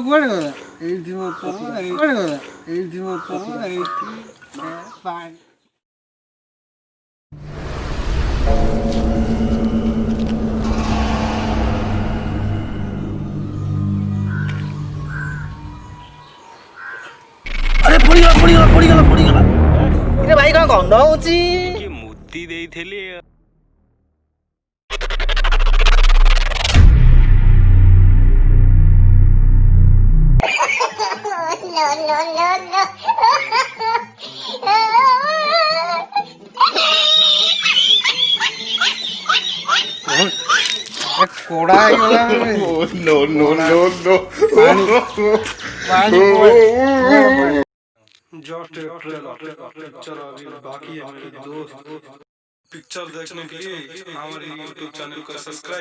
କୁଆଡେ ଗଲା? ଏଇଠି ମତ କୁଆଡେ ଗଲା? ଏଇଠି ମତ ଏଇଠି ପାଣି। अरे पड़ीगला इरे भाई कौन गंध होची के मुद्दी देइथेली कोड़ा ହେଇଗଲା ପାଣି जस्ट पिक्चर अभी बाकी है मेरे दोस्त पिक्चर देखने के लिए हमारे YouTube चैनल को सब्सक्राइब